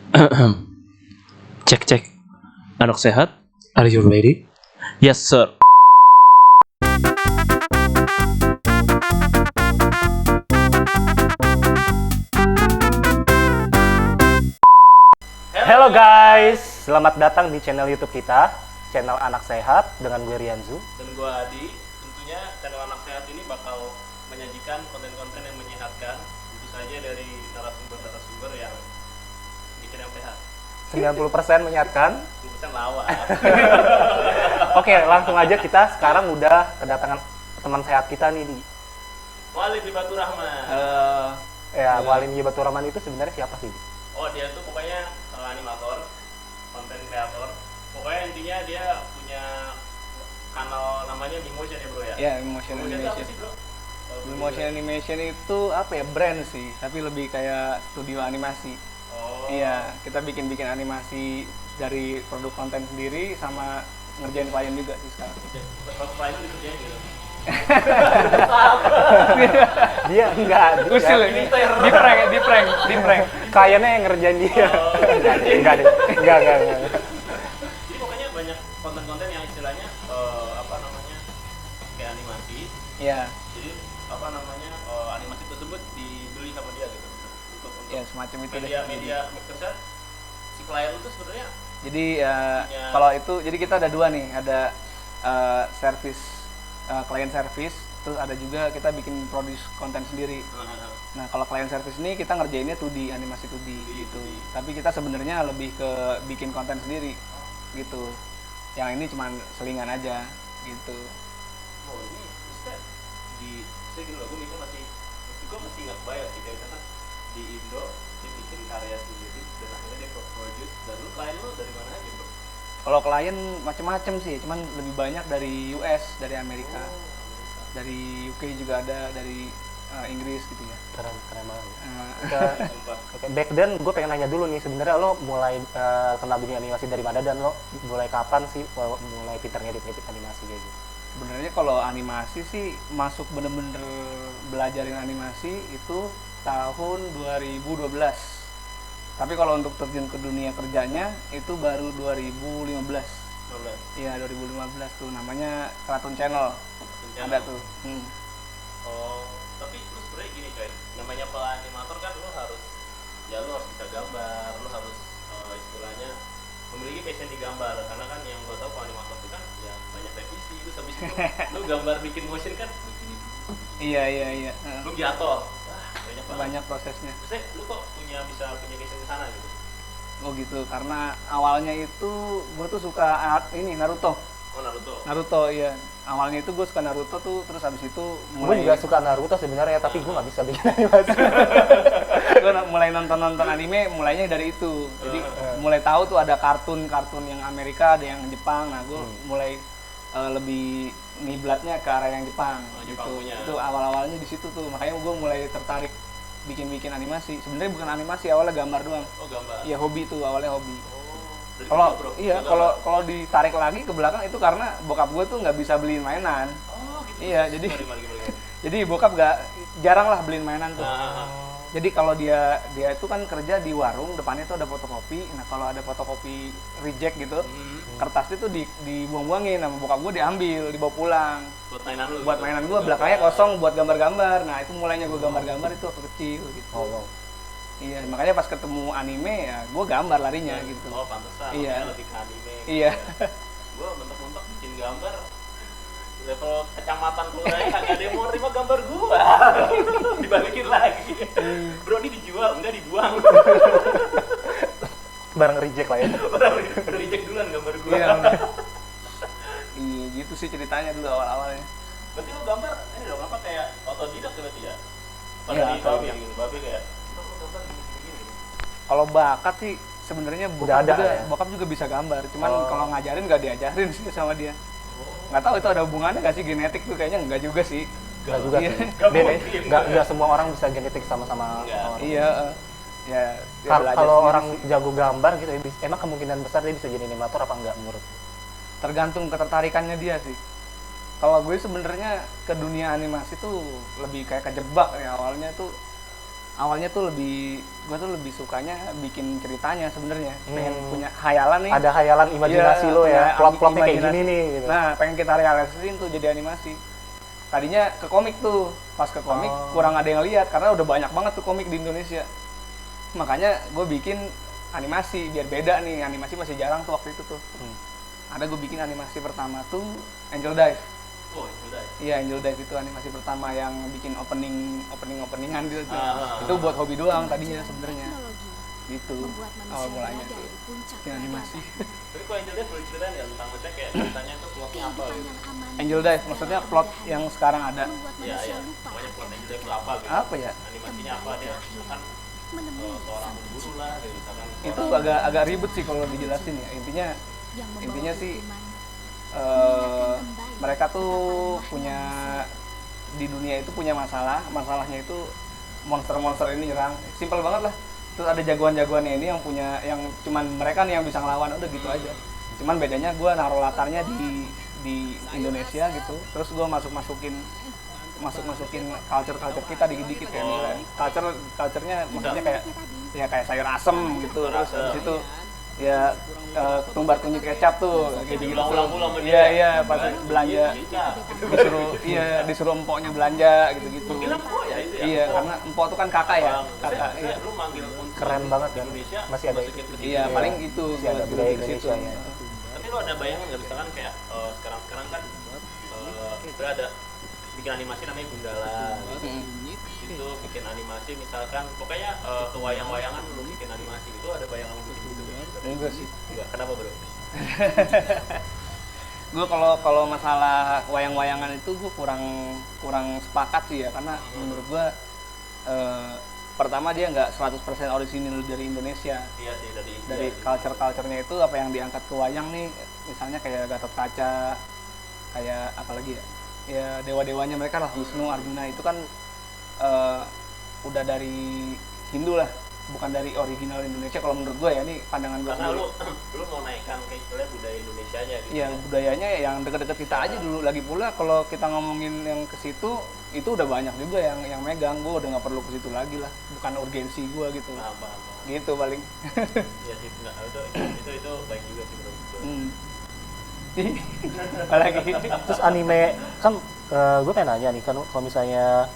Cek cek. Anak sehat? Are you ready? Yes sir. Halo guys, selamat datang di channel YouTube kita, channel Anak Sehat dengan gue Rianzu. Dan gue Adi. Tentunya channel Anak Sehat ini bakal menyajikan konten-konten yang menyehatkan, tentu saja dari narasumber-narasumber yang bikin yang sehat. 90% menyehatkan. 10% lawan. Oke, langsung aja kita sekarang udah kedatangan teman sehat kita nih di Walid di Batu Rahman. Walid Batur Rahman itu sebenarnya siapa sih? Oh dia tuh pokoknya animator, konten kreator. Pokoknya intinya dia punya kanal namanya Mimotion ya bro ya? Ya, Mimotion Mimotion itu apa Animation. sih bro? Mimotion Animation itu apa ya, brand sih, tapi lebih kayak studio animasi. Oh. Iya, kita bikin animasi dari produk konten sendiri sama ngerjain klien juga sih sekarang. Kalau klien lu dikerjain gitu? Dia enggak. Usil ini, di prank. Kliennya yang ngerjain dia. Enggak. Jadi pokoknya banyak konten-konten yang istilahnya kayak animasi. Iya, Jadi animasi tersebut dibeli sama dia gitu untuk ya semacam itu deh. media maksudnya si klien itu sebenarnya Jadi kalau itu, jadi kita ada dua nih, ada service client service, terus ada juga kita bikin produce konten sendiri. Nah, kalau client service ini kita ngerjainnya 2D, animasi 2D gitu. Tapi kita sebenarnya lebih ke bikin konten sendiri gitu. Yang ini cuma selingan aja gitu. oh ini maksudnya saya gini loh, gue mikir masih nggak kebayang sih kayak misalkan di Indo dia bikin karya sendiri dan akhirnya dia produce, dan lu klien lu dari mana aja bro? Kalau klien macem-macem sih, cuman lebih banyak dari US, dari Amerika, dari UK juga ada, dari Inggris gitu ya. Keren banget. Sumpah. Oke, back then gue pengen nanya dulu nih, sebenarnya lo mulai kenal dunia animasi dari mana dan lo mulai kapan sih mulai pintar ngedit animasi kayak gitu? Sebenarnya kalau animasi sih masuk bener-bener belajarin animasi itu tahun 2012. Tapi kalau untuk terjun ke dunia kerjanya itu baru 2015. 12. Iya, 2015 tuh, namanya Cartoon Channel. Ada tuh. Oh, tapi lu sebenarnya gini coy, namanya animator kan lu harus bisa gambar, lu harus istilahnya memiliki passion di gambar, karena kan yang gua tahu animator itu kan ya banyak revisi, terus habis itu lu gambar bikin motion kan begini dulu. Iya. Lu jatuh. Banyak banget. Banyak prosesnya. Maksudnya lu kok bisa punya passion ke sana gitu? Oh gitu, karena awalnya itu gue tuh suka ini Naruto. Oh Naruto, iya. Awalnya itu gue suka Naruto tuh, terus habis itu Gue juga suka Naruto sebenarnya, tapi gue nggak bisa bikin animasi. gue mulai nonton anime mulainya dari itu. Jadi mulai tahu tuh ada kartun yang Amerika, ada yang Jepang. Nah, gue mulai lebih ngiblatnya ke arah yang Jepang. Jepang gitu. punya. Itu awal-awalnya di situ tuh. Makanya gue mulai tertarik bikin animasi. Sebenarnya bukan animasi, awalnya gambar doang. Oh gambar. Iya, hobi tuh, awalnya hobi. Dari Kalau kecil, bro? iya, Lu gambar? kalau ditarik lagi ke belakang itu karena bokap gue tuh nggak bisa beliin mainan. Oh gitu. Iya, jadi Gimana? jadi bokap jarang lah beliin mainan tuh. Nah, Jadi kalau dia itu kan kerja di warung, depannya tuh ada fotokopi. Nah, kalau ada fotokopi reject gitu, kertasnya tuh dibuang-buangin, sama bokap gue diambil, dibawa pulang. buat mainan lu. Buat gitu? mainan gue, belakangnya kosong buat gambar-gambar. Nah, itu mulainya gue gambar-gambar itu waktu kecil gitu. Oh, wow. Iya, makanya pas ketemu anime ya gue gambar larinya gitu. Oh pantesan. Iya. Makanya lebih ke anime. Iya. Gue mentok-mentok bikin gambar level kecamatan kelurahan kagak ada yang mau terima gambar gua. Dibalikin lagi. Bro ini dijual, enggak dibuang. Barang reject lah ya. Udah reject duluan gambar gua. Iya. Iya, gitu sih ceritanya dulu awal-awalnya. Berarti lu gambar ini dong apa kayak otodidak berarti ya? Pada Iya, di babi gitu, babi kayak lu gambar gini-gini. Kalau bakat sih sebenarnya Udah ada ya? bokap juga bisa gambar, cuman kalau ngajarin nggak diajarin sih sama dia. Nggak tahu itu ada hubungannya nggak sih, genetik tuh kayaknya nggak juga sih. Gak juga Iya. sih. Gak semua orang bisa genetik sama-sama orang. Iya, ya belajar Kalau sendiri orang sih. jago gambar gitu, emang kemungkinan besar dia bisa jadi animator apa enggak menurut? Tergantung ketertarikannya dia sih. Kalau gue sebenarnya ke dunia animasi tuh lebih kayak kejebak ya, awalnya tuh awalnya tuh gue tuh lebih sukanya bikin ceritanya sebenarnya, pengen punya khayalan nih. Ada khayalan imajinasi lo ya, plot-plotnya kayak gini nih. Gitu. Nah, pengen kita realisasiin tuh jadi animasi. Tadinya ke komik tuh, pas ke komik kurang ada yang lihat karena udah banyak banget tuh komik di Indonesia. Makanya gue bikin animasi biar beda nih, animasi masih jarang tuh waktu itu tuh. Ada gue bikin animasi pertama tuh Angel Dive. Oh, Angel Dive. Iya, Angel Dive itu animasi pertama yang bikin openingan gitu. Itu buat hobi doang tadinya sebenarnya. Gitu. Awal mulanya tuh bikin animasi. Tapi kalau Angel Dive boleh ceritain ya tentang maksudnya kayak ceritanya tuh plotnya apa gitu? Angel Dive maksudnya plot yang sekarang ada. Iya, pokoknya plot Angel Dive itu apa gitu? Apa ya? Animasinya apa dia? Misalkan seorang pemburu lah, gitu, misalkan. Itu agak ribet sih kalau dijelasin ya. Intinya sih mereka tuh punya di dunia itu punya masalahnya itu monster ini nyerang, simpel banget lah. Terus ada jagoan-jagoannya ini yang cuman mereka nih yang bisa ngelawan, udah gitu aja. Cuman bedanya gue naruh latarnya di Indonesia gitu, terus gue masukin culture kita dikit-dikit kayak culture-nya maksudnya kayak sayur asem gitu, terus habis itu ya ketumbar kunyit kecap tuh kayak gitu. Iya pas belanja disuruh empoknya belanja gitu. Iya karena empok tuh kan kakak ya. Kakak iya. Keren banget kan. Masih ada iya paling itu ada budaya Indonesia ya. Tapi lo ada bayangan nggak misalkan kayak sekarang kan udah ada bikin animasi namanya Gundala itu bikin animasi misalkan pokoknya wayang-wayangan lu bikin animasi itu ada bayangan lu bikin gitu enggak sih. Enggak, kenapa bro? Gue kalau masalah wayang-wayangan itu gue kurang sepakat sih ya, karena menurut gue pertama dia nggak 100% orisinil dari Indonesia. Iya sih, dari culture-nya itu apa yang diangkat ke wayang nih, misalnya kayak Gatot Kaca, kayak apa lagi ya dewa-dewanya mereka lah, Wisnu, Arjuna itu kan udah dari Hindu lah, bukan dari original Indonesia kalau menurut gue ya, ini pandangan gue karena lu mau naikkan ke istilah budaya Indonesianya gitu. Iya, budayanya yang dekat-dekat kita aja dulu. Lagi pula kalau kita ngomongin yang ke situ itu udah banyak juga yang megang, gue udah nggak perlu ke situ lagi lah, bukan urgensi gue gitu. Apa. Gitu paling. Iya sih, enggak, itu baik juga sih bro. Apalagi terus anime kan gue pengen nanya nih kan, kalau misalnya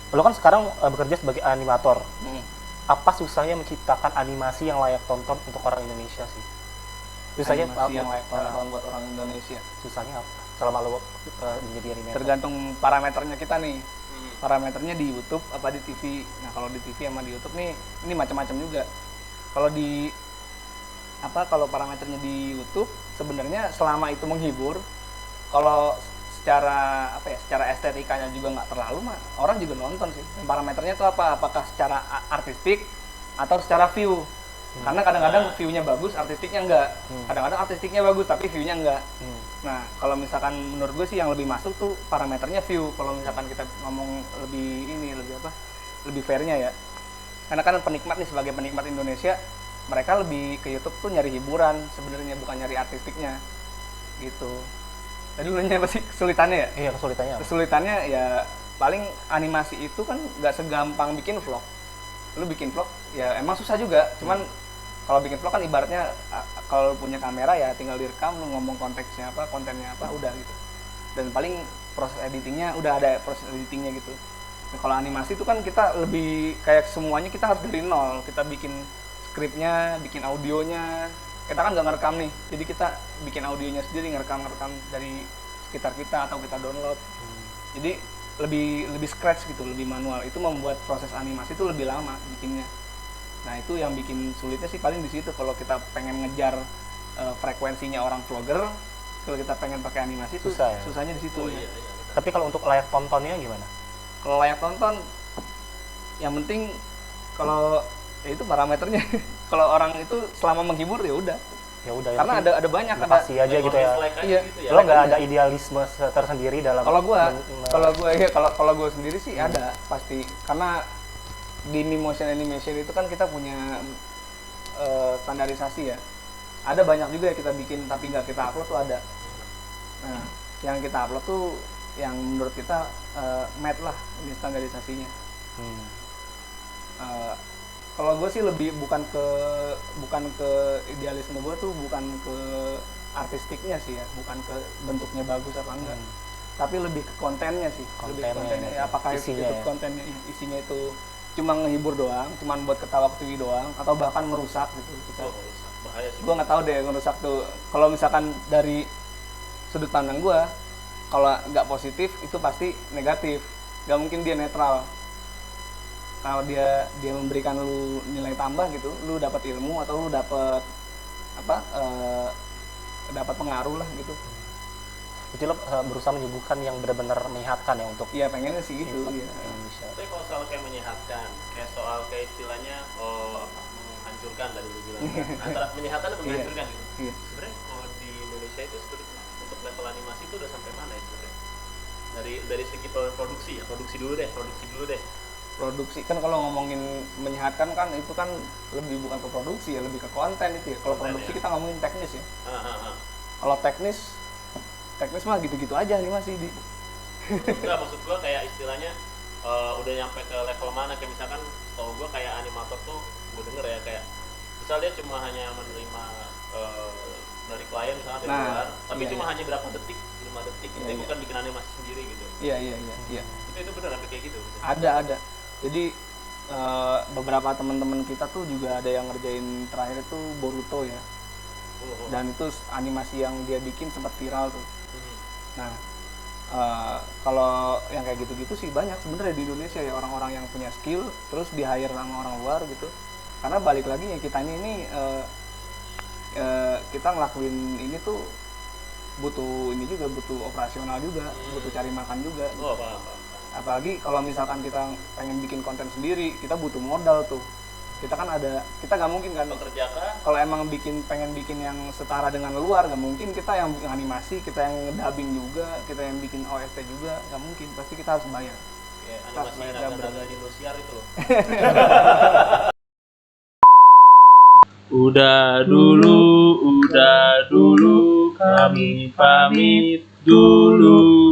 lo kan sekarang bekerja sebagai animator, apa susahnya menciptakan animasi yang layak tonton untuk orang Indonesia sih? Susahnya animasi yang layak tonton buat orang Indonesia. Susahnya apa selama lo menjadi animator? Tergantung parameternya kita nih. Parameternya di YouTube apa di TV. Nah kalau di TV sama di YouTube nih, ini macam-macam juga. Kalau parameternya di YouTube sebenarnya selama itu menghibur, kalau secara estetikanya juga nggak terlalu mah orang juga nonton sih. Parameternya itu apa? Apakah secara artistik atau secara view? Karena kadang-kadang view-nya bagus, artistiknya enggak. Kadang-kadang artistiknya bagus tapi view-nya enggak. Nah, kalau misalkan menurut gue sih yang lebih masuk tuh parameternya view. Kalau misalkan kita ngomong lebih fairnya ya. Karena kan penikmat nih, sebagai penikmat Indonesia, mereka lebih ke YouTube tuh nyari hiburan sebenarnya, bukan nyari artistiknya. Gitu. Tadi lu nanya apa sih kesulitannya ya? Iya, kesulitannya apa? Kesulitannya ya paling animasi itu kan nggak segampang bikin vlog. Lu bikin vlog ya emang susah juga, cuman kalau bikin vlog kan ibaratnya kalau punya kamera ya tinggal direkam, lu ngomong konteksnya apa, kontennya apa, udah gitu. Dan paling proses editingnya udah ada proses editingnya gitu. Nah, kalau animasi itu kan kita lebih kayak semuanya kita harus dari nol. Kita bikin skripnya, bikin audionya. Kita kan nggak ngerekam nih, jadi kita bikin audionya sendiri, ngerekam dari sekitar kita atau kita download. Jadi lebih scratch gitu, lebih manual. Itu membuat proses animasi itu lebih lama bikinnya. Nah itu yang bikin sulitnya sih paling di situ. Kalau kita pengen ngejar frekuensinya orang vlogger, kalau kita pengen pakai animasi itu susah ya? Susahnya di situ. Iya. Tapi kalau untuk layak tontonnya gimana? Kalau layak tonton, yang penting kalau ya itu parameternya. Kalau orang itu selama menghibur ya udah. Ya udah. Karena ada banyak pasti aja gitu ya. Iya. Gitu ya. Lo nggak ada idealisme tersendiri dalam. Kalau gue sendiri sih ada pasti. Karena di motion animation itu kan kita punya standarisasi ya. Ada banyak juga yang kita bikin tapi nggak kita upload tuh ada. Nah, yang kita upload tuh yang menurut kita match lah ini standarisasinya. Eh, kalau gue sih lebih bukan ke idealisme gue tuh, bukan ke artistiknya sih ya, bukan ke bentuknya bagus apa enggak, tapi lebih ke kontennya sih. Lebih ke kontennya ya, apakah isinya itu ya. kontennya isinya itu cuma ngehibur doang, cuma buat ketawa ketiwi doang, atau bahkan merusak gitu. Oh, bahaya sih. Gue nggak tahu deh ngerusak tuh. Kalau misalkan dari sudut pandang gue, kalau nggak positif itu pasti negatif, nggak mungkin dia netral. Kalau dia memberikan lu nilai tambah gitu, lu dapat ilmu atau lu dapat apa, dapat pengaruh lah gitu. Jadi lo berusaha menyuguhkan yang benar-benar menyehatkan ya untuk Iya, pengennya sih gitu ya. Indonesia. Tapi kalau soal kayak menyehatkan, kayak soal kayak istilahnya menghancurkan tadi lu bilang kan. Antara menyehatkan atau Iya. menghancurkan gitu. Iya. Sebenarnya kalau di Indonesia itu sebenarnya untuk level animasi itu udah sampai mana ya sebenarnya? Dari segi produksi ya, produksi dulu deh. Produksi kan, kalau ngomongin menyehatkan kan itu kan lebih bukan ke produksi ya, lebih ke konten itu ya. Kalau Konten, produksi ya. kita ngomongin teknis ya. Ah. Kalau teknis mah gitu-gitu aja animasi di. Enggak, maksud gua kayak istilahnya udah nyampe ke level mana, kayak misalkan tau gua kayak animator tuh gua denger ya, kayak misal dia cuma hanya menerima dari klien misalnya dari Nah, luar, tapi iya, cuma iya. hanya berapa detik, 5 detik, Iya, dia iya. bukan bikin animasi sendiri gitu. Iya. Itu bener sampai kayak gitu misalnya. Ada. Jadi beberapa teman-teman kita tuh juga ada yang ngerjain, terakhir itu Boruto ya. Dan itu animasi yang dia bikin sempat viral tuh. Nah, kalau yang kayak gitu-gitu sih banyak sebenarnya di Indonesia ya, orang-orang yang punya skill terus di hire sama orang luar gitu. Karena balik lagi ya, kita ini kita ngelakuin ini tuh butuh ini juga, butuh operasional juga, butuh cari makan juga. Oh, apa. Apalagi kalau misalkan kita pengen bikin konten sendiri, kita butuh modal tuh. Kita nggak mungkin kan, Pekerja kah? kalau emang pengen bikin yang setara dengan luar, nggak mungkin kita yang animasi, kita yang dubbing juga, kita yang bikin OST juga, nggak mungkin, pasti kita harus bayar. Kayak Kita harus animasi bayar naga-naga berapa. di Indosiar itu loh. Udah dulu kami pamit dulu.